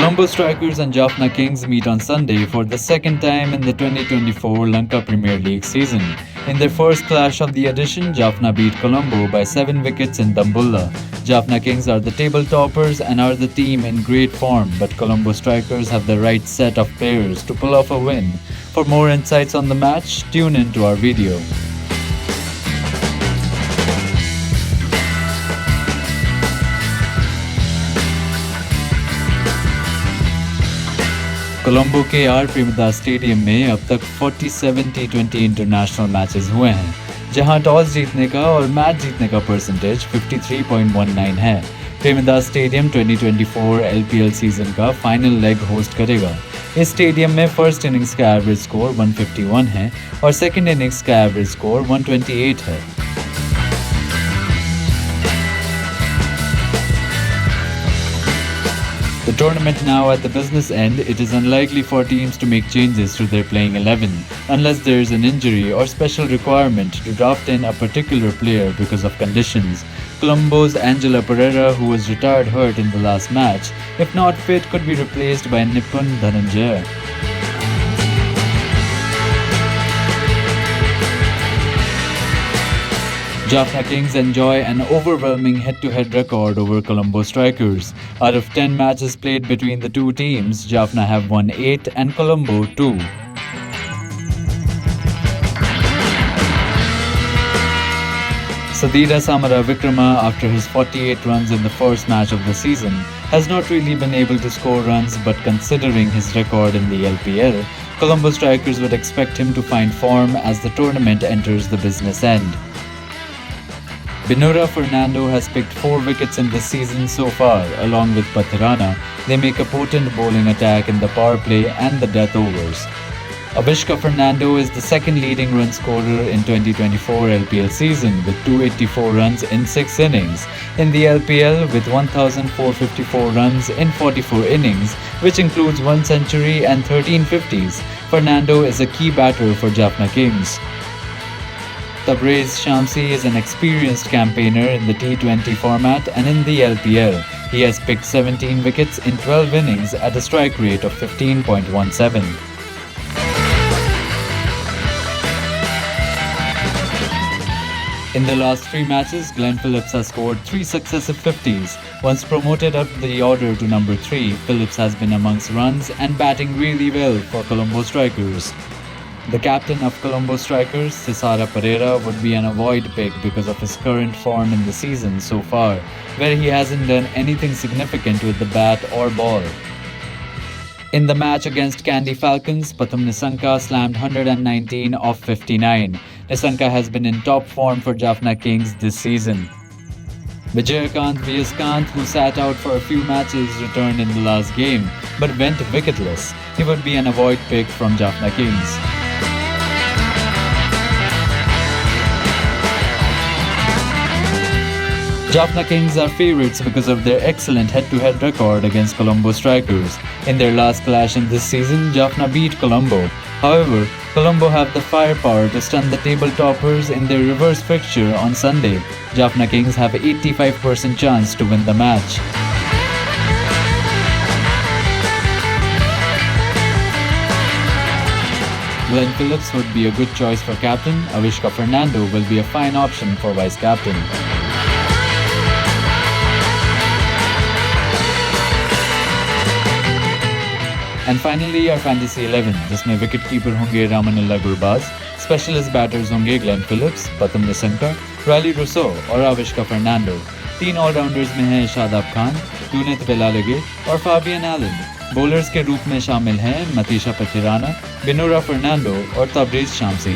Colombo Strikers and Jaffna Kings meet on Sunday for the second time in the 2024 Lanka Premier League season. In their first clash of the edition, Jaffna beat Colombo by 7 wickets in Dambulla. Jaffna Kings are the table toppers and are the team in great form, but Colombo Strikers have the right set of players to pull off a win. For more insights on the match, tune in to our video. Colombo के are Premadasa stadium में अब तक 47 टी20 international matches हुए हैं, जहां toss जीतने का और मैच जीतने का परसेंटेज 53.19 है। प्रेमदास स्टेडियम 2024 एलपीएल सीजन का फाइनल लेग होस्ट करेगा। इस स्टेडियम में फर्स्ट इनिंग्स का एवरेज स्कोर 151 है और सेकंड इनिंग्स का एवरेज स्कोर 128 है। The tournament now at the business end, it is unlikely for teams to make changes to their playing 11 unless there is an injury or special requirement to draft in a particular player because of conditions. Colombo's Angela Pereira, who was retired hurt in the last match, if not fit, could be replaced by Nipun Dhananjaya. Jaffna Kings enjoy an overwhelming head-to-head record over Colombo Strikers. Out of 10 matches played between the two teams, Jaffna have won 8 and Colombo 2. Sadira Samara Vikrama, after his 48 runs in the first match of the season, has not really been able to score runs, but considering his record in the LPL, Colombo Strikers would expect him to find form as the tournament enters the business end. Binura Fernando has picked 4 wickets in this season so far. Along with Pathirana, they make a potent bowling attack in the power play and the death overs. Avishka Fernando is the second leading run scorer in 2024 LPL season with 284 runs in 6 innings. In the LPL with 1,454 runs in 44 innings, which includes 1 century and 13 50s, Fernando is a key batter for Jaffna Kings. Tabriz Shamsi is an experienced campaigner in the T20 format and in the LPL. He has picked 17 wickets in 12 innings at a strike rate of 15.17. In the last 3 matches, Glenn Phillips has scored 3 successive 50s. Once promoted up the order to number 3, Phillips has been amongst runs and batting really well for Colombo Strikers. The captain of Colombo Strikers, Cesara Pereira, would be an avoid pick because of his current form in the season so far, where he hasn't done anything significant with the bat or ball. In the match against Kandy Falcons, Pathum Nissanka slammed 119 off 59. Nissanka has been in top form for Jaffna Kings this season. Vijayakant Vyaskanth, who sat out for a few matches, returned in the last game, but went wicketless. He would be an avoid pick from Jaffna Kings. Jaffna Kings are favourites because of their excellent head-to-head record against Colombo Strikers. In their last clash in this season, Jaffna beat Colombo. However, Colombo have the firepower to stun the table toppers in their reverse fixture on Sunday. Jaffna Kings have 85% chance to win the match. Glenn Phillips would be a good choice for captain. Avishka Fernando will be a fine option for vice captain. And finally, our Fantasy 11, जिसमें wicket keeper होंगे रामानुल्लाह Gurbaz, specialist batters होंगे Glenn Phillips, पतम Nissanka, rally रुसो और Avishka Fernando. 3 allrounders में हैं शादाब खान, यूनित बेलालगे और Fabian Elon. Bowlers के रूप में शामिल हैं मतीशा पथिराना, बिनोरा फर्नांडो और तबरीज शामसी।